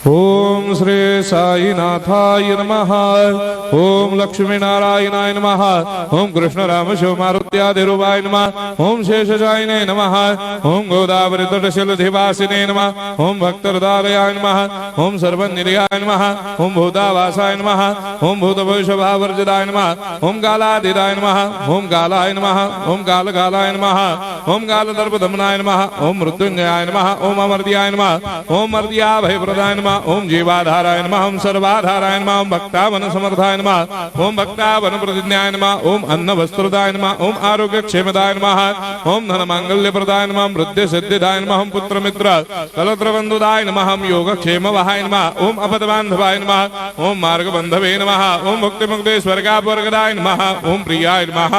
ओम श्री साईनाथाय नमः। ओम लक्ष्मी नारायणाय नमः। ओम कृष्ण राम शिव मारुत्यादिरूपाय नमः। ओम शेषशायिने नमः। ओम गोदावरी तटशिलधिवासिने नमः। ओम भक्तहृदयाय नमः। ओम सर्वनिर्याय नमः। ओम भूतावासाय नमः। ओम भूतभविष्यभावर्जिताय नमः। ओम कालातीताय नमः। ओम कालाय नमः। ओम कालकालाय नमः। ओम कालदर्पदमनाय नमः। ओम मृत्युंजयाय नमः। ओम अमर्त्याय नमः। ओम मर्त्याभयप्रदाय नमः। ओम जीवाधाराय नमः। ओम सर्वाधाराय नमः। ओम भक्तावन समर्थाय नमः। ओम भक्तावन प्रतिज्ञाय नमः। ओम अन्न वस्त्रदाय नमः। ओम आरोग्य क्षेमदाय नमः। ओम धन मांगल्य प्रदाय नमः। वृद्धि सिद्धिदाय नमः। ओम पुत्र मित्र कलत्र बंधुदाय नमः। ओम योग क्षेम वहाय नमः। ओम अपद बांधवाय नमः। ओम मार्ग बंधवे नमः। ओम मुक्ति मुक्ति स्वर्गापवर्गदाय नमः। ओम प्रियाय नमः।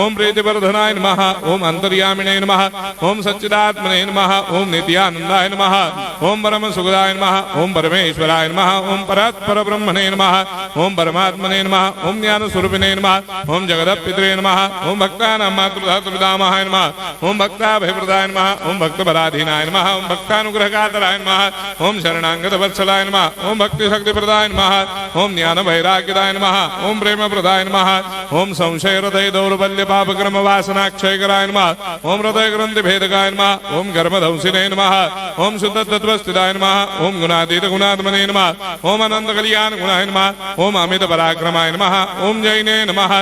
ओम प्रीतिवर्धनाय नमः। ओम अंतर्यामिने नमः। ओम सच्चिदात्मने नमः। ओम नित्यानंदाय नमः। ओम परम सुखदाय नमः। ओम परमेश्वराय नमः। ओम परात्पर ब्रह्मणे नमः। ओम परमात्मने नमः। ओम ज्ञान स्वरूपिणे नमः। ओम जगदपितरे नमः। ओम भक्तानां मातृधातुर्पितामहाय नमः। ओम भक्ताभयप्रदाय नमः। ओम भक्तपराधीनाय नमः। ओम भक्तानुग्रहकातराय नमः। ओम शरणागत वत्सलाय नमः। ओम भक्ति शक्तिप्रदाय नमः। ओम ज्ञान वैराग्यदाय नमः। ओम प्रेम प्रदाय नमः। ओम संशय हृदय दौर्बल्य पाप कर्म वासना क्षयकराय नमः। ओम हृदय ग्रंथि भेदकाय नमः। ओम कर्मधंसिने नमः। ओम शुद्ध तत्वस्थिताय नमः। ओम गुणातीत गुणात्मने नमः। ओम अनंत कल्याण गुणाय नमः। ओम अमित पराक्रमाय नमः। ओम जैने नमः।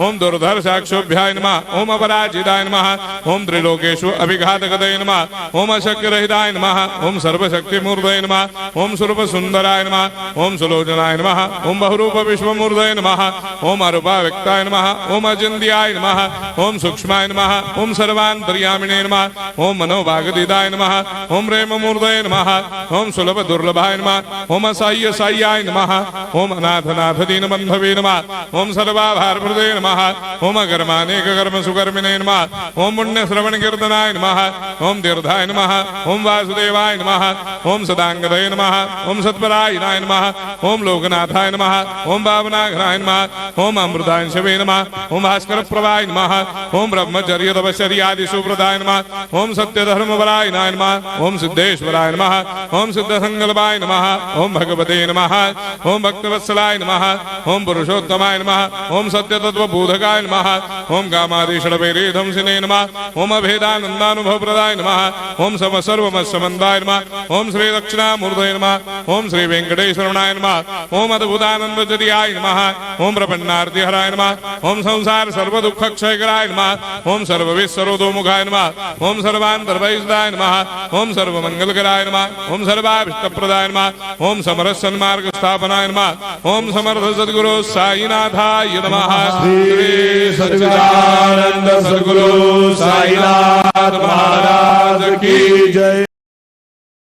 ओम दुर्धर्षाक्षोभ्याय नमः। ओम अपराजिताय नमः। ओम त्रिलोकेषु अभिघातगतये नमः। ओम अशक्य रहिताय नमः। ओम सर्वशक्तिमूर्तये नमः। ओम स्वरूप सुंदराय नमः। ओम सुलोचनाय नमः। ओम बहुरूप विश्वमूर्तये नमः। ओम अरूपाव्यक्ताय नमः। ओम अचिन्त्याय नमः। ओम सूक्ष्माय नमः। ओम सर्वान्तर्यामिने नमः। ओम मनोभागतीताय नमः। ओम प्रेममूर्तये नमः। ओम सुलभ दुर्लभाय नमः। ओम असाह्य साह्याय नमः। ओम अनाथनाथ दीनबन्धवे नमः। ओम सर्वाभारप्रदे नमः। ओम अकर्मानेक कर्म सुकर्मिणे नमः। ओम पुण्य श्रवण कीर्तनाय नमः। ओम तीर्थाय नमः। ओम वासुदेवाय नमः। ओम सदांगदये नमः। ओम सत्परायणाय नमः। ओम लोकनाथाय नमः। ओम भावनाघ्नाय नमः। ओम अमृतांशवे नमः। ओम भास्कर प्रभाय नमः। ओम ब्रह्मचर्य तपश्चर्यादि सुप्रदाय नमः। ओम सत्यधर्मपरायणाय नमः। ओम सिद्धेश्वराय नमः। ओम सिद्ध संकल्पाय नमः। ओम भगवते नमः। ओम भक्तवत्सलाय नमः। ओम पुरुषोत्तमाय नमः। ओम सत्य तत्वबोधकाय नमः। ओम कामादिषडवैरेधंसिने नमः। ओम अभेदानंदानुभव प्रदाय नमः। ओम सर्वमस्समन्दाय नमः। ओम श्री दक्षिणामूर्तये नमः। ओम श्री वेंकटेश्वरनाय नमः। ओम अद्भुतानंदजटियाय नमः। ओम प्रपन्नार्तिहराय नमः। ओम संसार सर्व दुख क्षयकराय नमः। ओम सर्वविश्वरोधोमुखाय नमः। ओम सर्वान्तर्भयदाय नमः। ओम सर्वमंगलकराय नमः। ओम सर्वाभिष्टप्रदाय नमः। ओम समरस सन्मार्ग स्थापनाय नमः। ओम समर्थ सद्गुरु साईनाथाय नमः। श्री सच्चिदानंद सद्गुरु साईनाथ महाराज की जय।